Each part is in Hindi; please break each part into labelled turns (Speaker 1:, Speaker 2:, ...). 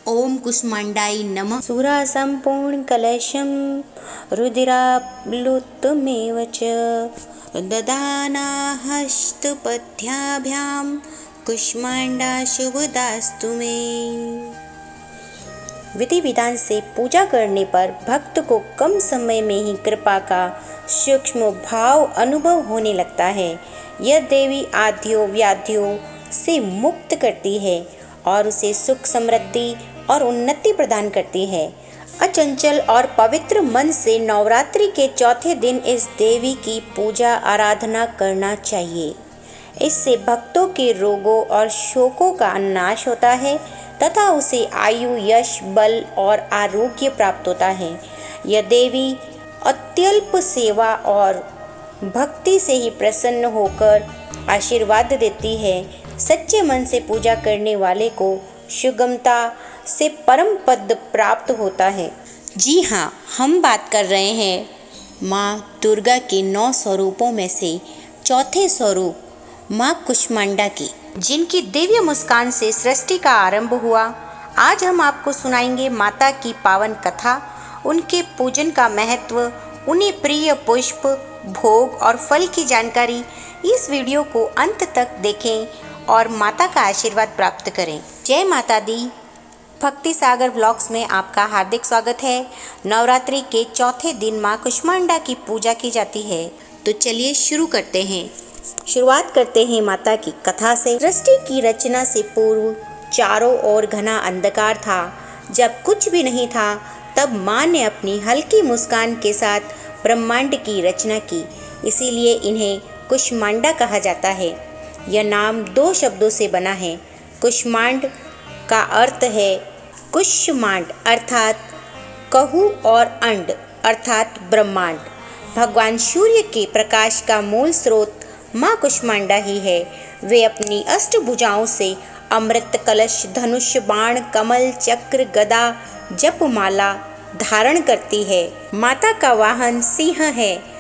Speaker 1: ओम कुष्मांडाय नमः।
Speaker 2: सुरा सम्पूर्ण कलशं रुधिराप्लुतमेव च
Speaker 1: ददाना हस्तपद्भ्यां कुष्मांडा शुभदास्तु मे।
Speaker 2: विधि विधान से पूजा करने पर भक्त को कम समय में ही कृपा का सूक्ष्म भाव अनुभव होने लगता है। यह देवी आदियों व्याधियों से मुक्त करती है और उसे सुख समृद्धि और उन्नति प्रदान करती है। अचंचल और पवित्र मन से नवरात्रि के चौथे दिन इस देवी की पूजा आराधना करना चाहिए। इससे भक्तों के रोगों और शोकों का नाश होता है तथा उसे आयु यश बल और आरोग्य प्राप्त होता है। यह देवी अत्यल्प सेवा और भक्ति से ही प्रसन्न होकर आशीर्वाद देती है। सच्चे मन से पूजा करने वाले को सुगमता से परम पद प्राप्त होता है।
Speaker 1: जी हाँ, हम बात कर रहे हैं माँ दुर्गा के 9 स्वरूपों में से चौथे स्वरूप माँ कुष्मांडा की, जिनकी दिव्य मुस्कान से सृष्टि का आरंभ हुआ। आज हम आपको सुनाएंगे माता की पावन कथा, उनके पूजन का महत्व, उन्हें प्रिय पुष्प भोग और फल की जानकारी। इस वीडियो को अंत तक देखें और माता का आशीर्वाद प्राप्त करें। जय माता दी। भक्ति सागर व्लॉग्स में आपका हार्दिक स्वागत है। नवरात्रि के चौथे दिन माँ कुष्मांडा की पूजा की जाती है, तो चलिए शुरू करते हैं।
Speaker 2: शुरुआत करते हैं माता की कथा से। सृष्टि की रचना से पूर्व चारों ओर घना अंधकार था। जब कुछ भी नहीं था तब माँ ने अपनी हल्की मुस्कान के साथ ब्रह्मांड की रचना की, इसीलिए इन्हें कुष्मांडा कहा जाता है। यह नाम 2 शब्दों से बना है। कुष्मांड का अर्थ है कुष्मांड अर्थात कहू और अंड अर्थात ब्रह्मांड। भगवान सूर्य के प्रकाश का मूल स्रोत माँ कुष्मांडा ही है। वे अपनी अष्टभुजाओं से अमृत कलश धनुष बाण कमल चक्र गदा जपमाला धारण करती है। माता का वाहन सिंह है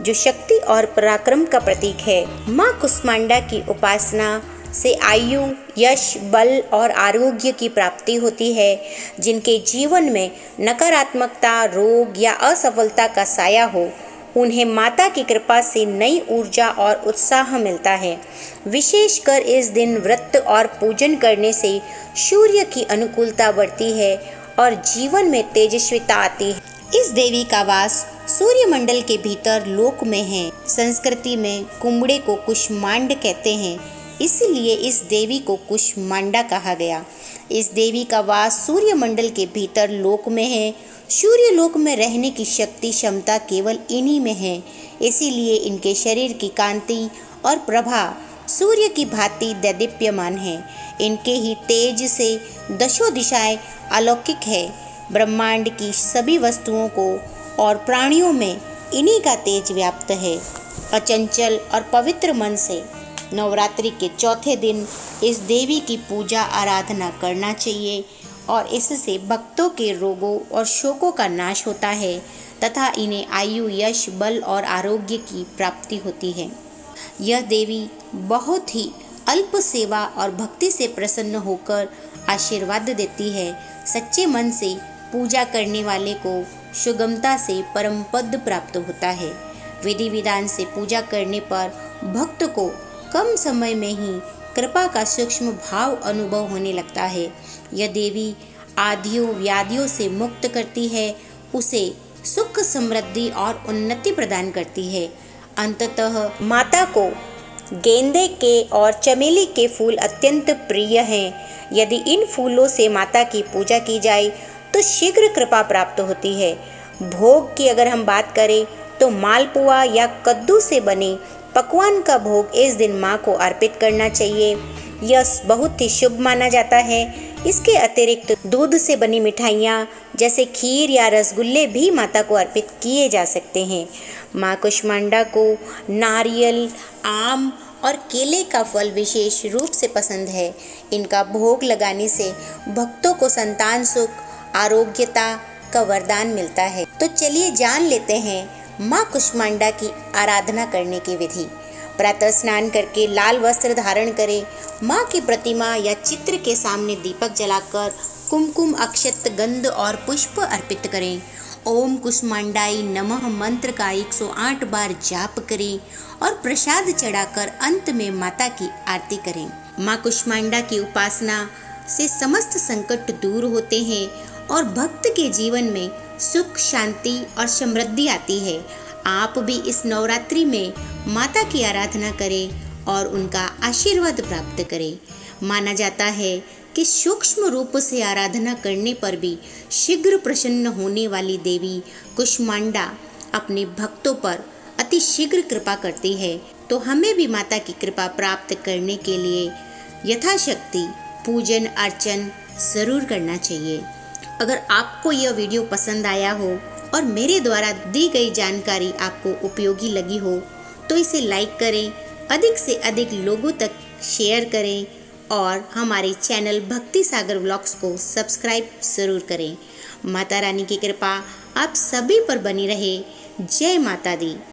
Speaker 2: जो शक्ति और पराक्रम का प्रतीक है। माँ कुष्मांडा की उपासना से आयु यश बल और आरोग्य की प्राप्ति होती है। जिनके जीवन में नकारात्मकता रोग या असफलता का साया हो, उन्हें माता की कृपा से नई ऊर्जा और उत्साह मिलता है। विशेषकर इस दिन व्रत और पूजन करने से सूर्य की अनुकूलता बढ़ती है और जीवन में तेजस्विता आती है। इस देवी का वास सूर्यमंडल के भीतर लोक में है। संस्कृति में कुंबड़े को कुष्मांड कहते हैं, इसलिए इस देवी को कुष्मांडा कहा गया। इस देवी का वास सूर्यमंडल के भीतर लोक में है। सूर्य लोक में रहने की शक्ति क्षमता केवल इन्हीं में है, इसीलिए इनके शरीर की कांति और प्रभा सूर्य की भांति दैदीप्यमान है। इनके ही तेज से दशों दिशाएं अलौकिक है। ब्रह्मांड की सभी वस्तुओं को और प्राणियों में इन्हीं का तेज व्याप्त है। अचंचल और पवित्र मन से नवरात्रि के चौथे दिन इस देवी की पूजा आराधना करना चाहिए और इससे भक्तों के रोगों और शोकों का नाश होता है तथा इन्हें आयु यश बल और आरोग्य की प्राप्ति होती है। यह देवी बहुत ही अल्प सेवा और भक्ति से प्रसन्न होकर आशीर्वाद देती है। सच्चे मन से पूजा करने वाले को सुगमता से परम पद प्राप्त होता है। विधि विधान से पूजा करने पर भक्त को कम समय में ही कृपा का सूक्ष्म भाव अनुभव होने लगता है। यह देवी आदियों व्याधियों से मुक्त करती है, उसे सुख समृद्धि और उन्नति प्रदान करती है। अंततः माता को गेंदे के और चमेली के फूल अत्यंत प्रिय हैं। यदि इन फूलों से माता की पूजा की जाए तो शीघ्र कृपा प्राप्त होती है। भोग की अगर हम बात करें तो मालपुआ या कद्दू से बने पकवान का भोग इस दिन माँ को अर्पित करना चाहिए। यह बहुत ही शुभ माना जाता है। इसके अतिरिक्त दूध से बनी मिठाइयाँ जैसे खीर या रसगुल्ले भी माता को अर्पित किए जा सकते हैं। माँ कुष्मांडा को नारियल आम और केले का फल विशेष रूप से पसंद है। इनका भोग लगाने से भक्तों को संतान सुख आरोग्यता का वरदान मिलता है। तो चलिए जान लेते हैं माँ कुष्मांडा की आराधना करने की विधि। प्रातः स्नान करके लाल वस्त्र धारण करें। माँ की प्रतिमा या चित्र के सामने दीपक जलाकर
Speaker 1: कुमकुम अक्षत गंध और पुष्प अर्पित करें। ओम कुष्मांडाई नमः मंत्र का 108 बार जाप करें और प्रसाद चढ़ाकर अंत में माता की आरती करें। माँ कुष्मांडा की उपासना से समस्त संकट दूर होते हैं और भक्त के जीवन में सुख, शांति और समृद्धि आती है। आप भी इस नवरात्रि में माता की आराधना करें और उनका आशीर्वाद प्राप्त करें। माना जाता है कि सूक्ष्म रूप से आराधना करने पर भी शीघ्र प्रसन्न होने वाली देवी कुष्मांडा अपने भक्तों पर अति शीघ्र कृपा करती है। तो हमें भी माता की कृपा प्राप्त करने के लिए यथाशक्ति पूजन अर्चन जरूर करना चाहिए। अगर आपको यह वीडियो पसंद आया हो और मेरे द्वारा दी गई जानकारी आपको उपयोगी लगी हो तो इसे लाइक करें, अधिक से अधिक लोगों तक शेयर करें और हमारे चैनल भक्ति सागर व्लॉग्स को सब्सक्राइब ज़रूर करें। माता रानी की कृपा आप सभी पर बनी रहे। जय माता दी।